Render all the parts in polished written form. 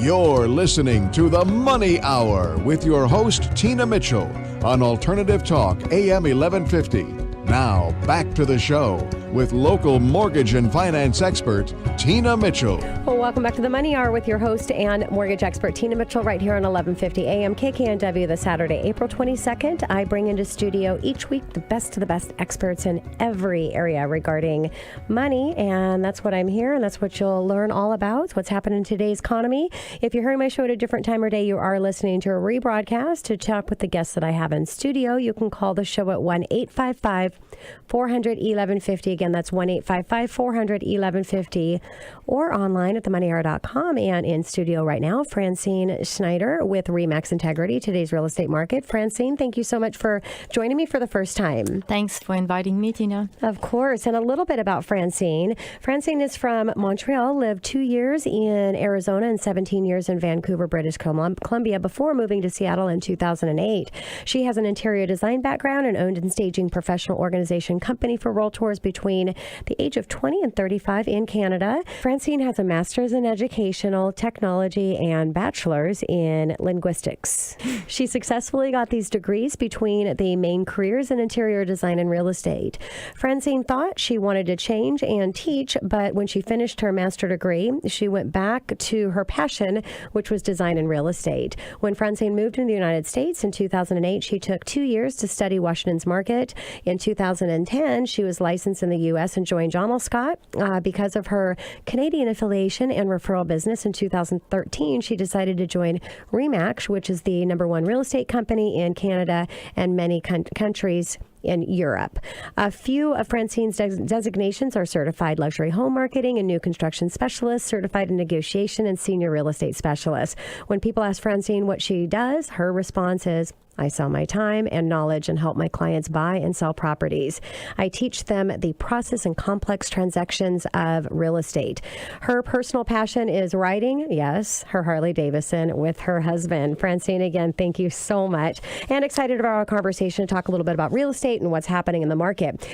You're listening to The Money Hour with your host, Tina Mitchell, on Alternative Talk, AM 1150. Now, back to the show with local mortgage and finance expert, Tina Mitchell. Well, welcome back to The Money Hour with your host and mortgage expert, Tina Mitchell, right here on 1150 AM KKNW, the Saturday, April 22nd. I bring into studio each week the best of the best experts in every area regarding money, and that's what I'm here, and that's what you'll learn all about, what's happening in today's economy. If you're hearing my show at a different time or day, you are listening to a rebroadcast. To talk with the guests that I have in studio, you can call the show at 1-855-400-1150. Again, that's 1-855-400-1150, or online at themoneyhour.com. And in studio right now, Francine Schneider with RE/MAX Integrity, today's real estate market. Francine, thank you so much for joining me for the first time. Thanks for inviting me, Tina. Of course. And a little bit about Francine. Francine is from Montreal, lived 2 years in Arizona and 17 years in Vancouver, British Columbia, before moving to Seattle in 2008. She has an interior design background and owned and staging professional organization company for World Tours between the age of 20 and 35 in Canada. Francine has a master's in educational technology and bachelor's in linguistics. She successfully got these degrees between the main careers in interior design and real estate. Francine thought she wanted to change and teach, but when she finished her master's degree, she went back to her passion, which was design and real estate. When Francine moved into the United States in 2008, she took 2 years to study Washington's market. In 2010, she was licensed in the U.S. and joined John L. Scott. Because of her Canadian affiliation and referral business in 2013, she decided to join RE/MAX, which is the #1 real estate company in Canada and many countries in Europe. A few of Francine's designations are certified luxury home marketing and new construction specialist, certified in negotiation, and senior real estate specialist. When people ask Francine what she does, her response is, I sell my time and knowledge and help my clients buy and sell properties. I teach them the process and complex transactions of real estate. Her personal passion is riding, yes, her Harley Davidson with her husband. Francine, again, thank you so much. And excited about our conversation to talk a little bit about real estate and what's happening in the market.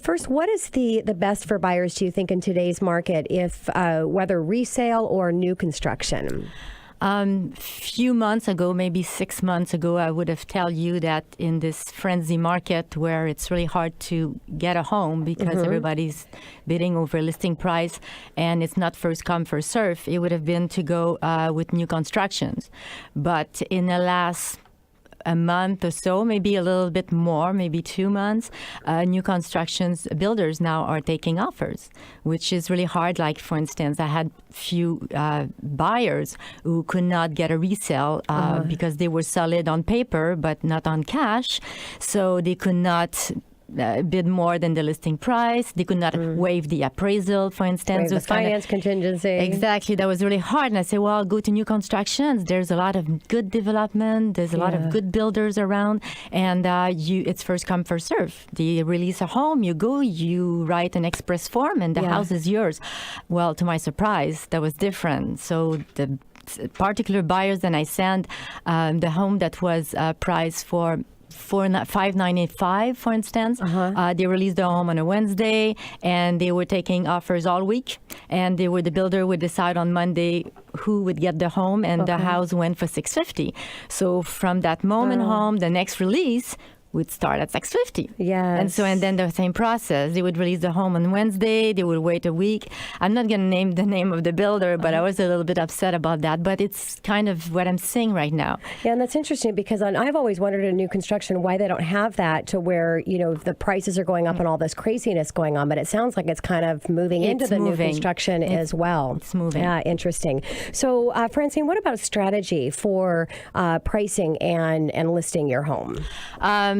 First, what is the best for buyers, do you think, in today's market, if whether resale or new construction? Few months ago, maybe 6 months ago, I would have tell you that in this frenzy market where it's really hard to get a home because everybody's bidding over listing price and it's not first come, first serve, it would have been to go with new constructions. But in the last a month or so, maybe a little bit more, maybe 2 months, new constructions builders now are taking offers, which is really hard. Like, for instance, I had few buyers who could not get a resale because they were solid on paper, but not on cash. So they could not bid more than the listing price. They could not waive the appraisal, for instance. Waive the finance contingency. Exactly. That was really hard. And I said, well, go to new constructions. There's a lot of good development. There's a lot of good builders around. And it's first come, first serve. They release a home. You go, you write an express form, and the house is yours. Well, to my surprise, that was different. So the particular buyers that I sent, the home that was priced for $595, for instance. They released the home on a Wednesday, and they were taking offers all week. And the builder would decide on Monday who would get the home, and the house went for $650. So from that moment home, the next release would start at $650. Yes. And then the same process. They would release the home on Wednesday. They would wait a week. I'm not going to name the name of the builder, but I was a little bit upset about that. But it's kind of what I'm seeing right now. Yeah, and that's interesting because I've always wondered in new construction why they don't have that to where, the prices are going up and all this craziness going on. But it sounds like it's kind of moving into the new construction as well. It's moving. Yeah, interesting. So, Francine, what about strategy for pricing and listing your home?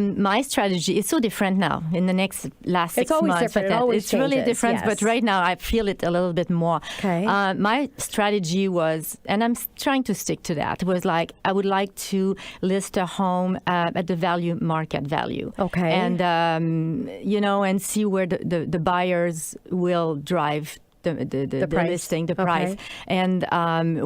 My strategy is so different now in the last 6 months. It's always different. It always it's really changes, different, but right now I feel it a little bit more. Okay. My strategy was, and I'm trying to stick to that, was like I would like to list a home at the market value. Okay. And, and see where the buyers will drive the price. listing, the Okay. price, and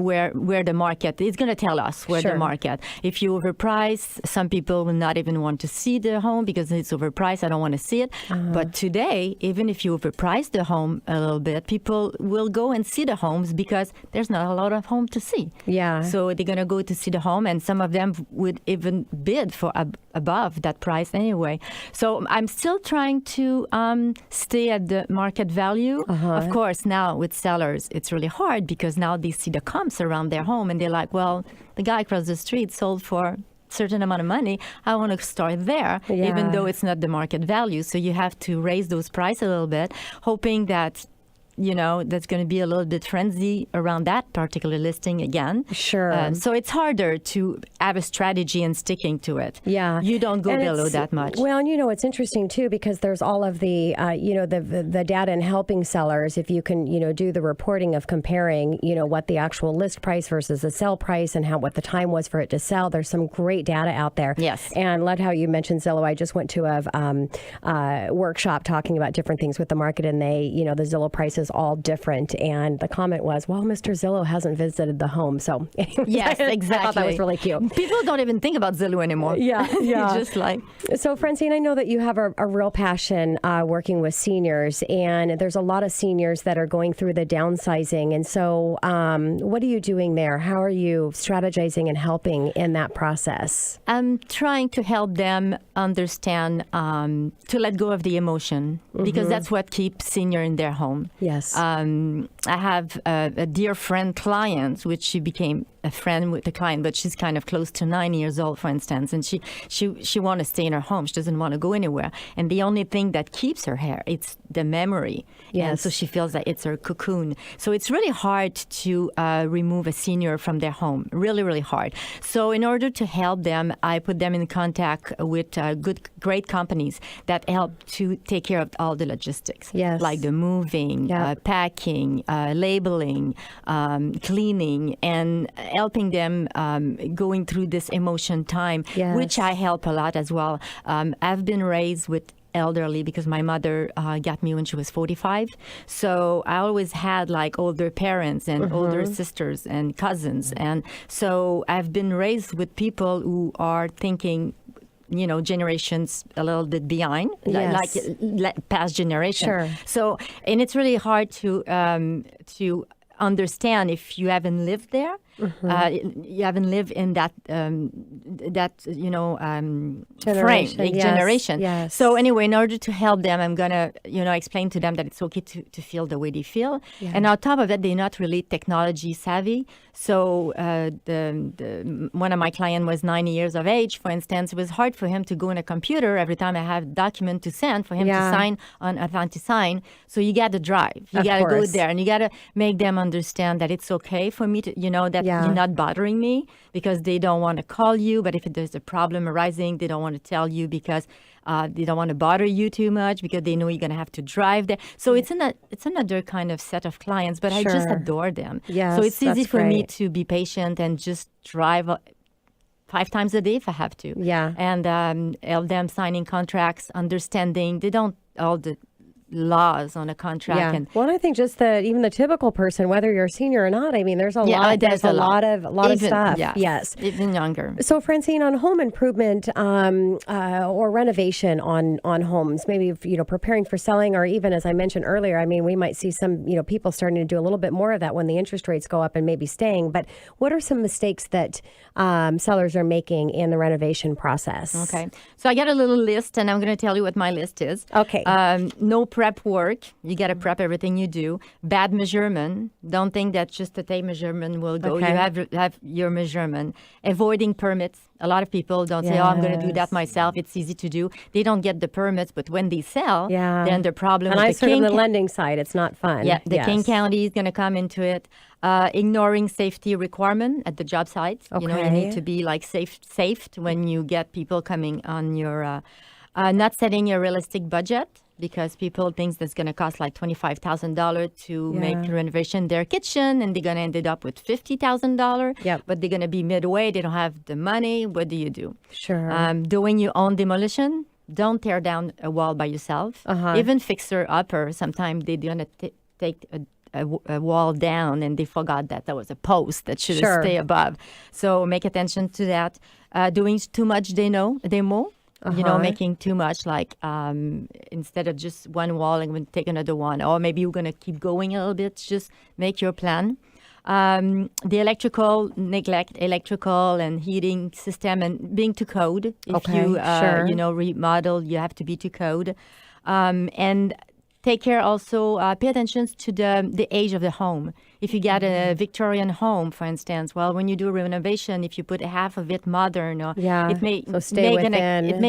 where the market is going to tell us where Sure. the market. If you overprice, some people will not even want to see the home because it's overpriced. I don't want to see it. But today, even if you overprice the home a little bit, people will go and see the homes because there's not a lot of home to see. Yeah. So they're going to go to see the home, and some of them would even bid for above that price anyway. So I'm still trying to stay at the market value. Of course, now with sellers, it's really hard because now they see the comps around their home and they're like, well, the guy across the street sold for certain amount of money, I want to start there, even though it's not the market value. So you have to raise those prices a little bit, hoping that that's going to be a little bit frenzy around that particular listing again. Sure. So it's harder to have a strategy and sticking to it. Yeah. You don't go And below it's- that much. Well, and it's interesting too because there's all of the, the data in helping sellers. If you can, do the reporting of comparing, what the actual list price versus the sell price and what the time was for it to sell. There's some great data out there. Yes. And love how you mentioned Zillow. I just went to a workshop talking about different things with the market, and they, the Zillow prices all different. And the comment was, well, Mr. Zillow hasn't visited the home. So Yes, exactly. I thought that was really cute. People don't even think about Zillow anymore. Yeah. Just like... So, Francine, I know that you have a real passion working with seniors, and there's a lot of seniors that are going through the downsizing. And so, what are you doing there? How are you strategizing and helping in that process? I'm trying to help them understand to let go of the emotion because that's what keeps senior in their home. Yes. I have a dear friend client, which she became a friend with the client, but she's kind of close to 9 years old, for instance, and she wants to stay in her home. She doesn't want to go anywhere. And the only thing that keeps her here, it's the memory. Yes. And so she feels that it's her cocoon. So it's really hard to remove a senior from their home. Really, really hard. So in order to help them, I put them in contact with great companies that help to take care of all the logistics. Yes. Like the moving, packing, labeling, cleaning, and helping them going through this emotion time, Yes. which I help a lot as well. I've been raised with elderly because my mother got me when she was 45. So I always had like older parents and older sisters and cousins. And so I've been raised with people who are thinking, generations a little bit behind, Yes. like past generation. Sure. So, and it's really hard to understand if you haven't lived there. You haven't lived in that frame, like Yes, generation. yes. So anyway, in order to help them, I'm gonna explain to them that it's okay to feel the way they feel. Yeah. And on top of it, they're not really technology savvy. So one of my clients was 90 years of age, for instance. It was hard for him to go in a computer every time I have a document to send for him to sign on Authenticsign. So you got to drive. You got to go there, and you got to make them understand that it's okay for me to, that you're not bothering me because they don't want to call you. But if there's a problem arising, they don't want to tell you because they don't want to bother you too much because they know you're going to have to drive there. So it's another kind of set of clients, but I just adore them. Yes, so it's easy that's for me great. to be patient and just drive 5 times a day if I have to. Yeah. And help them signing contracts, understanding. They don't all the laws on a contract. Yeah. And Well, I think just that even the typical person, whether you're a senior or not, I mean, there's a lot. there's a lot of Even- stuff. Yes, Yes. even younger. So, Francine, on home improvement or renovation on homes, maybe preparing for selling, or even as I mentioned earlier, I mean, we might see some people starting to do a little bit more of that when the interest rates go up and maybe staying. But what are some mistakes that sellers are making in the renovation process? Okay. So I got a little list, and I'm going to tell you what my list is. Okay. No prep work. You got to prep everything you do. Bad measurement. Don't think that just a tape measurement will go. Okay. You have your measurement. Avoiding permits. A lot of people don't say, oh, I'm going to do that Yes. myself. It's easy to do. They don't get the permits, but when they sell, then the problem And with I the serve on king the lending side. It's not fun. Yeah, the Yes. King County is going to come into it. Ignoring safety requirement at the job site. You Okay. need to be like safe when you get people coming on your. Not setting a realistic budget because people think that's going to cost like $25,000 to make the renovation their kitchen, and they're going to end it up with $50,000. Yep. But they're going to be midway. They don't have the money. What do you do? Sure. Doing your own demolition. Don't tear down a wall by yourself. Even fixer-upper, sometimes they're going to take a wall down and they forgot that there was a post that should Sure. stay above. So make attention to that. Doing too much demo, making too much, like instead of just one wall, I'm going to take another one. Or maybe you're going to keep going a little bit. Just make your plan. The electrical and heating system and being to code. If you, sure. remodel, you have to be to code. And take care also, pay attention to the age of the home. If you get a Victorian home, for instance, well, when you do a renovation, if you put half of it modern, or it may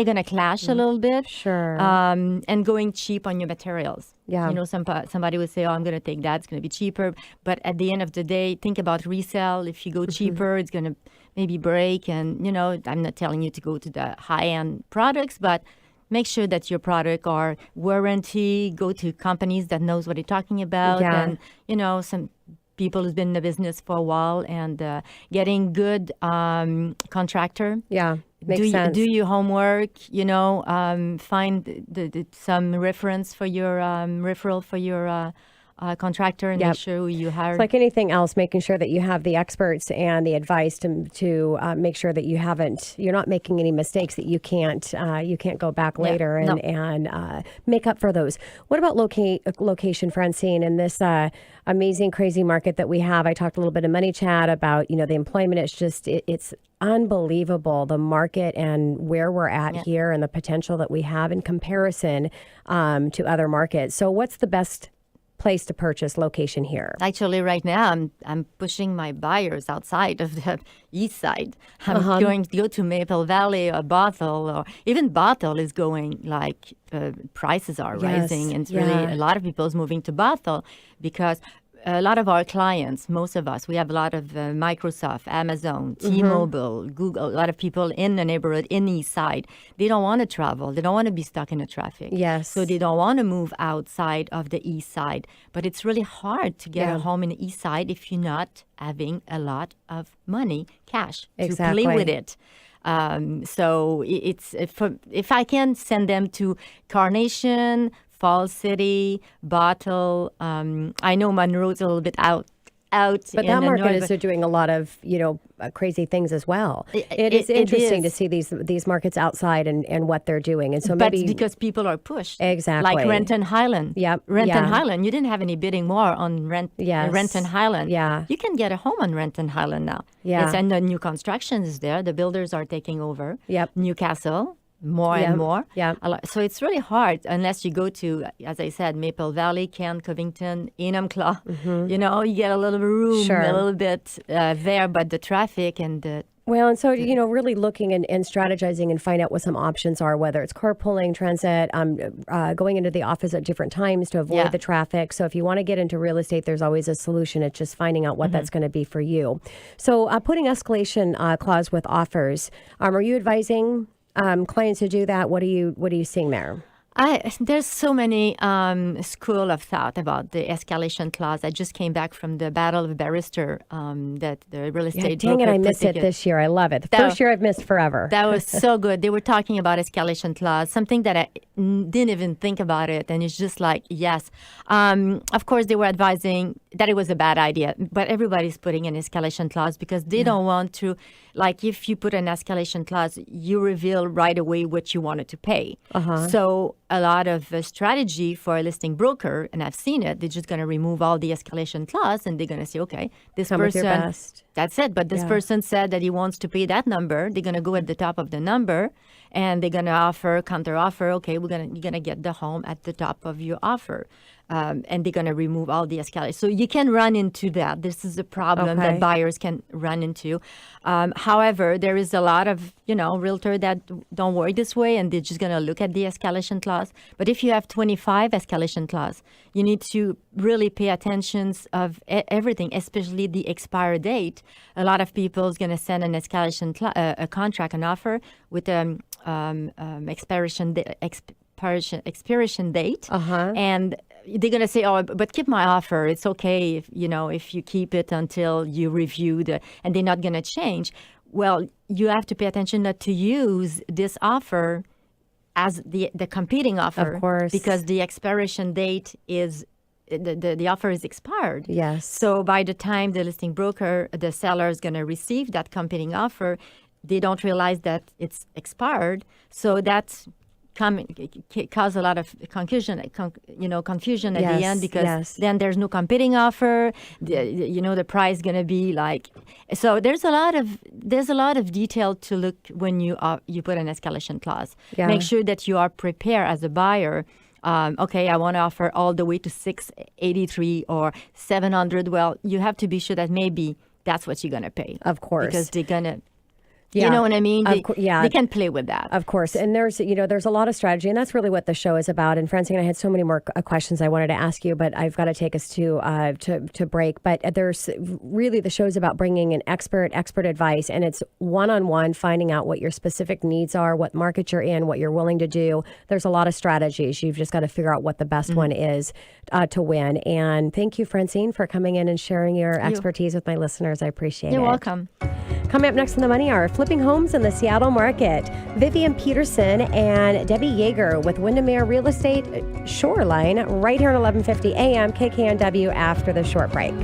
gonna clash a little bit. Sure. And going cheap on your materials. Yeah. Somebody would say, oh, I'm going to take that. It's going to be cheaper. But at the end of the day, think about resale. If you go cheaper, it's going to maybe break. And, I'm not telling you to go to the high-end products, but make sure that your product are warranty. Go to companies that knows what they're talking about. Yeah. And, some people who's been in the business for a while and getting good contractor. Yeah. Makes sense. Do your homework, find some reference for your referral for your contractor and make sure you hire. It's like anything else, making sure that you have the experts and the advice to make sure that you're not making any mistakes that you can't go back later and make up for those. What about location, Francine, in this amazing, crazy market that we have? I talked a little bit in Money Chat about, the employment. It's just, it's unbelievable, the market and where we're at here and the potential that we have in comparison to other markets. So what's the best place to purchase location here? Actually, right now, I'm pushing my buyers outside of the east side. I'm going to go to Maple Valley or Bothell, or even Bothell is going like prices are rising. And it's really a lot of people is moving to Bothell because a lot of our clients, most of us, we have a lot of Microsoft, Amazon, T-Mobile, Google, a lot of people in the neighborhood in the east side. They don't want to travel. They don't want to be stuck in the traffic. Yes. So they don't want to move outside of the east side. But it's really hard to get a home in the east side if you're not having a lot of money, cash, to play with it. So it's if I can send them to Carnation, Falls City, Bottle. I know Monroe's a little bit out. But that market is doing a lot of, crazy things as well. It is interesting to see these markets outside and what they're doing. And so maybe because people are pushed. Exactly. Like Renton Highland. Yep. Renton Highland. You didn't have any bidding more on Renton Highland. Yeah. You can get a home on Renton Highland now. Yeah. And the new construction is there. The builders are taking over. Yep. Newcastle. More and more. Yeah. So it's really hard unless you go to, as I said, Maple Valley, Kent, Covington, Enumclaw. You get a little room, a little bit there, but the traffic and the... Well, and so, really looking and strategizing and find out what some options are, whether it's carpooling, transit, going into the office at different times to avoid the traffic. So if you want to get into real estate, there's always a solution. It's just finding out what that's going to be for you. So putting escalation clause with offers, are you advising clients to do that? What are you seeing there? There's so many school of thought about the escalation clause. I just came back from the Battle of Barrister that the real estate dang it, broker I missed it this year. I love it. The first year I've missed forever. That was so good. They were talking about escalation clause, something that I didn't even think about it. And it's just like, yes. Of course, they were advising that it was a bad idea, but everybody's putting an escalation clause because they don't want to, like if you put an escalation clause, you reveal right away what you wanted to pay. So a lot of strategy for a listing broker, and I've seen it, they're just going to remove all the escalation clause and they're going to say, okay, this Come with your person, best. that's it. But this person said that he wants to pay that number. They're going to go at the top of the number and they're going to counter offer. Okay, you're going to get the home at the top of your offer. And they're going to remove all the escalators. So you can run into that. This is a problem that buyers can run into. However, there is a lot of, realtors that don't work this way and they're just going to look at the escalation clause. But if you have 25 escalation clause, you need to really pay attention of everything, especially the expire date. A lot of people is going to send an escalation a contract, an offer with expiration date, and they're going to say, oh, but keep my offer. It's okay if you keep it until you review and they're not going to change. Well, you have to pay attention not to use this offer as the competing offer. Of course. Because the expiration date is the offer is expired. Yes. So by the time the listing broker, the seller is going to receive that competing offer, they don't realize that it's expired. So that's cause a lot of confusion at the end, because then there's no competing offer. The price is going to be like, so there's a lot of detail to look when you put an escalation clause. Yeah. Make sure that you are prepared as a buyer. Okay, I want to offer all the way to 683 or 700. Well, you have to be sure that maybe that's what you're going to pay. Of course. Because they're going to, yeah. you know what I mean? They can play with that. Of course. And there's a lot of strategy, and that's really what the show is about. And Francine, I had so many more questions I wanted to ask you, but I've got to take us to break. But there's really, the show is about bringing in expert advice, and it's one-on-one, finding out what your specific needs are, what market you're in, what you're willing to do. There's a lot of strategies. You've just got to figure out what the best one is to win. And thank you, Francine, for coming in and sharing your expertise with my listeners. I appreciate it. You're welcome. Coming up next in the Money Hour, flipping homes in the Seattle market. Vivian Peterson and Debbie Yeager with Windermere Real Estate Shoreline right here at 1150 AM KKNW after the short break.